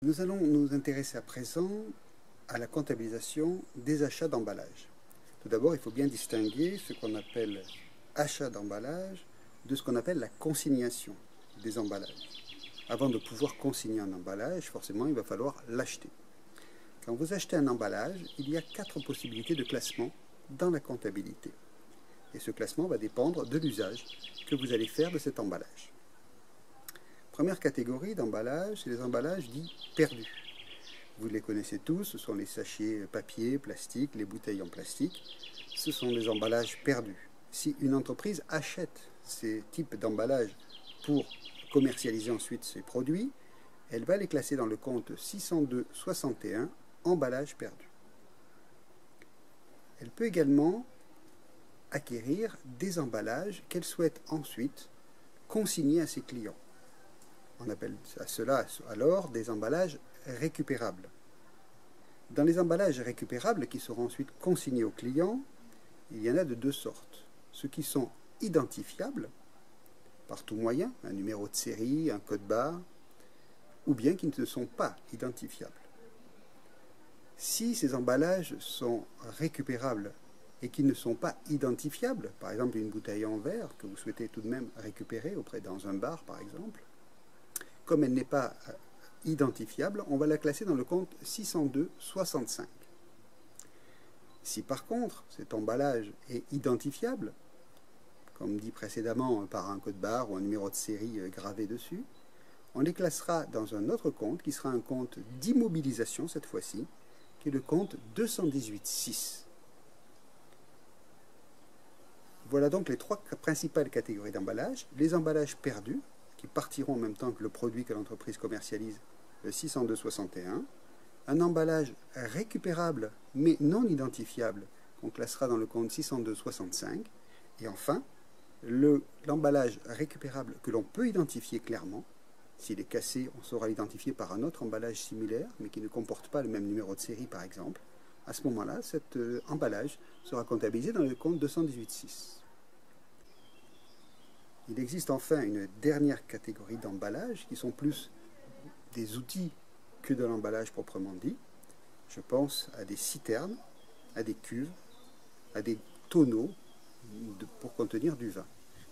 Nous allons nous intéresser à présent à la comptabilisation des achats d'emballage. Tout d'abord, il faut bien distinguer ce qu'on appelle achat d'emballage de ce qu'on appelle la consignation des emballages. Avant de pouvoir consigner un emballage, forcément, il va falloir l'acheter. Quand vous achetez un emballage, il y a 4 possibilités de classement dans la comptabilité. Et ce classement va dépendre de l'usage que vous allez faire de cet emballage. Première catégorie d'emballage, c'est les emballages dits perdus. Vous les connaissez tous, ce sont les sachets papier, plastique, les bouteilles en plastique. Ce sont des emballages perdus. Si une entreprise achète ces types d'emballages pour commercialiser ensuite ses produits, elle va les classer dans le compte 602-61, emballages perdus. Elle peut également acquérir des emballages qu'elle souhaite ensuite consigner à ses clients. On appelle cela alors des emballages récupérables. Dans les emballages récupérables qui seront ensuite consignés aux clients, il y en a de 2 sortes. Ceux qui sont identifiables par tout moyen, un numéro de série, un code barre, ou bien qui ne sont pas identifiables. Si ces emballages sont récupérables et qui ne sont pas identifiables, par exemple une bouteille en verre que vous souhaitez tout de même récupérer dans un bar par exemple, comme elle n'est pas identifiable, on va la classer dans le compte 602-65. Si par contre cet emballage est identifiable, comme dit précédemment par un code barre ou un numéro de série gravé dessus, on les classera dans un autre compte qui sera un compte d'immobilisation cette fois-ci, qui est le compte 218-6. Voilà donc les 3 principales catégories d'emballages. Les emballages perdus, qui partiront en même temps que le produit que l'entreprise commercialise, le 602-61. Un emballage récupérable mais non identifiable, qu'on classera dans le compte 602-65. Et enfin, l'emballage récupérable que l'on peut identifier clairement. S'il est cassé, on saura l'identifier par un autre emballage similaire, mais qui ne comporte pas le même numéro de série par exemple. À ce moment-là, cet emballage sera comptabilisé dans le compte 218-6. Il existe enfin une dernière catégorie d'emballages qui sont plus des outils que de l'emballage proprement dit. Je pense à des citernes, à des cuves, à des tonneaux pour contenir du vin.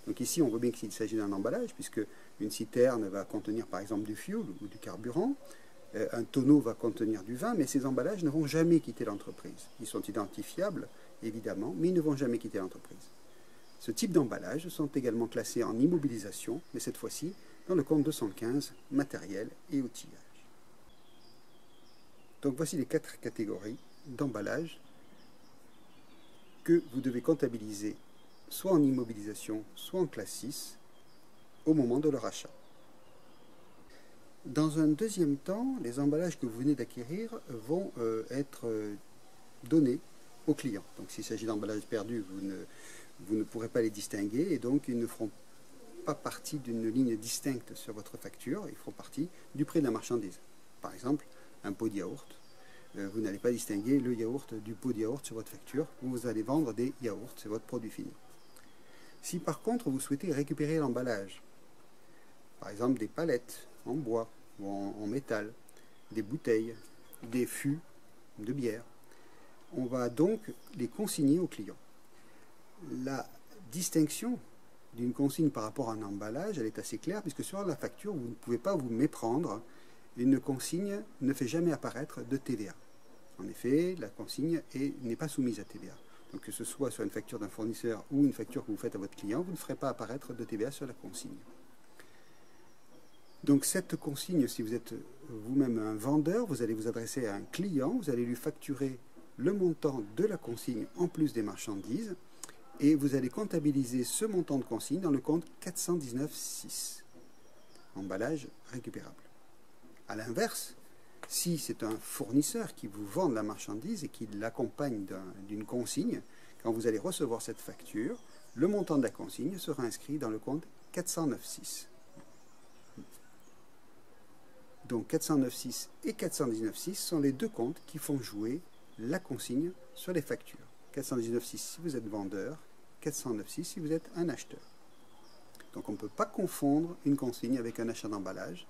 Donc ici, on voit bien qu'il s'agit d'un emballage, puisque une citerne va contenir par exemple du fioul ou du carburant, un tonneau va contenir du vin, mais ces emballages ne vont jamais quitter l'entreprise. Ils sont identifiables, évidemment, mais ils ne vont jamais quitter l'entreprise. Ce type d'emballages sont également classés en immobilisation, mais cette fois-ci dans le compte 215, matériel et outillage. Donc voici les 4 catégories d'emballages que vous devez comptabiliser soit en immobilisation, soit en classe 6, au moment de leur achat. Dans un deuxième temps, les emballages que vous venez d'acquérir vont être donnés aux clients. Donc s'il s'agit d'emballages perdus, vous ne pourrez pas les distinguer et donc ils ne feront pas partie d'une ligne distincte sur votre facture, ils feront partie du prix de la marchandise. Par exemple, un pot de yaourt, vous n'allez pas distinguer le yaourt du pot de yaourt sur votre facture, vous allez vendre des yaourts, c'est votre produit fini. Si par contre vous souhaitez récupérer l'emballage, par exemple des palettes en bois ou en métal, des bouteilles, des fûts de bière, on va donc les consigner au client. La distinction d'une consigne par rapport à un emballage, elle est assez claire, puisque sur la facture, vous ne pouvez pas vous méprendre. Une consigne ne fait jamais apparaître de TVA. En effet, la consigne n'est pas soumise à TVA. Donc que ce soit sur une facture d'un fournisseur ou une facture que vous faites à votre client, vous ne ferez pas apparaître de TVA sur la consigne. Donc cette consigne, si vous êtes vous-même un vendeur, vous allez vous adresser à un client, vous allez lui facturer le montant de la consigne en plus des marchandises, et vous allez comptabiliser ce montant de consigne dans le compte 419-6, emballage récupérable. A l'inverse, si c'est un fournisseur qui vous vend de la marchandise et qui l'accompagne d'une consigne, quand vous allez recevoir cette facture, le montant de la consigne sera inscrit dans le compte 409-6. Donc 409-6 et 419-6 sont les 2 comptes qui font jouer la consigne sur les factures. 419.6 si vous êtes vendeur, 409.6 si vous êtes un acheteur. Donc on ne peut pas confondre une consigne avec un achat d'emballage.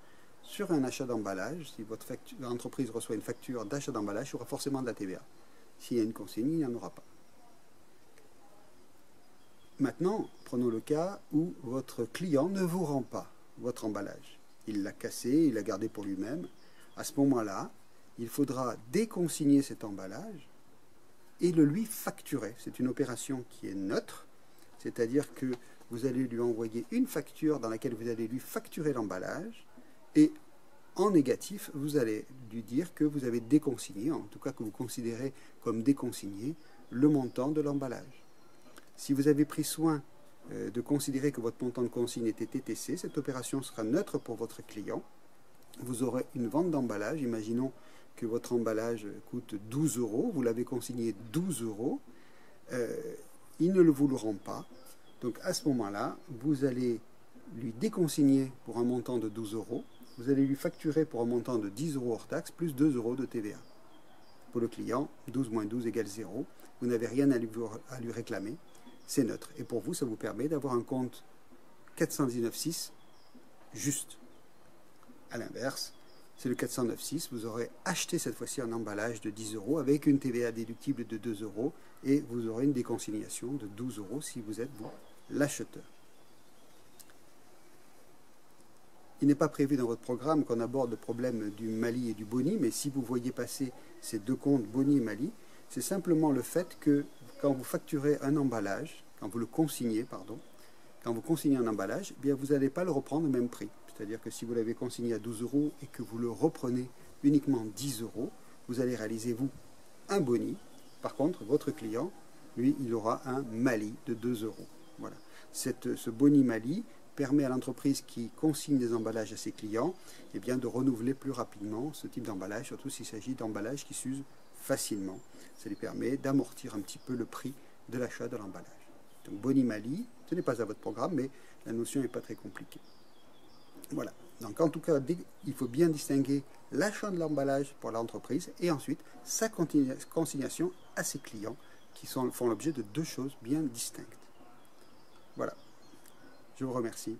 sur un achat d'emballage, si votre entreprise reçoit une facture d'achat d'emballage, il y aura forcément de la TVA. S'il y a une consigne, il n'y en aura pas. Maintenant, prenons le cas où votre client ne vous rend pas votre emballage. Il l'a cassé, il l'a gardé pour lui-même. À ce moment-là, il faudra déconsigner cet emballage et le lui facturer. C'est une opération qui est neutre, c'est-à-dire que vous allez lui envoyer une facture dans laquelle vous allez lui facturer l'emballage et en négatif, vous allez lui dire que vous avez déconsigné, en tout cas que vous considérez comme déconsigné, le montant de l'emballage. Si vous avez pris soin de considérer que votre montant de consigne était TTC, cette opération sera neutre pour votre client. Vous aurez une vente d'emballage. Imaginons que votre emballage coûte 12 €, vous l'avez consigné 12 €, il ne vous le rend pas. Donc à ce moment-là, vous allez lui déconsigner pour un montant de 12 €, vous allez lui facturer pour un montant de 10 € hors taxe, plus 2 € de TVA. Pour le client, 12 moins 12 égale 0. Vous n'avez rien à lui réclamer, c'est neutre. Et pour vous, ça vous permet d'avoir un compte 419.6 juste. À l'inverse, c'est le 409.6, vous aurez acheté cette fois-ci un emballage de 10 € avec une TVA déductible de 2 € et vous aurez une déconsignation de 12 € si vous êtes vous l'acheteur. Il n'est pas prévu dans votre programme qu'on aborde le problème du Mali et du Boni, mais si vous voyez passer ces deux comptes Boni et Mali, c'est simplement le fait que quand vous facturez un emballage, quand vous le consignez, pardon, quand vous consignez un emballage, eh bien vous n'allez pas le reprendre au même prix. C'est-à-dire que si vous l'avez consigné à 12 € et que vous le reprenez uniquement 10 €, vous allez réaliser, vous, un Boni. Par contre, votre client, lui, il aura un Mali de 2 €. Voilà. Ce Boni Mali permet à l'entreprise qui consigne des emballages à ses clients eh bien, de renouveler plus rapidement ce type d'emballage, surtout s'il s'agit d'emballages qui s'usent facilement. Ça lui permet d'amortir un petit peu le prix de l'achat de l'emballage. Donc Boni Mali, ce n'est pas à votre programme, mais la notion n'est pas très compliquée. Voilà. Donc en tout cas, il faut bien distinguer l'achat de l'emballage pour l'entreprise et ensuite sa consignation à ses clients qui font l'objet de deux choses bien distinctes. Voilà. Je vous remercie.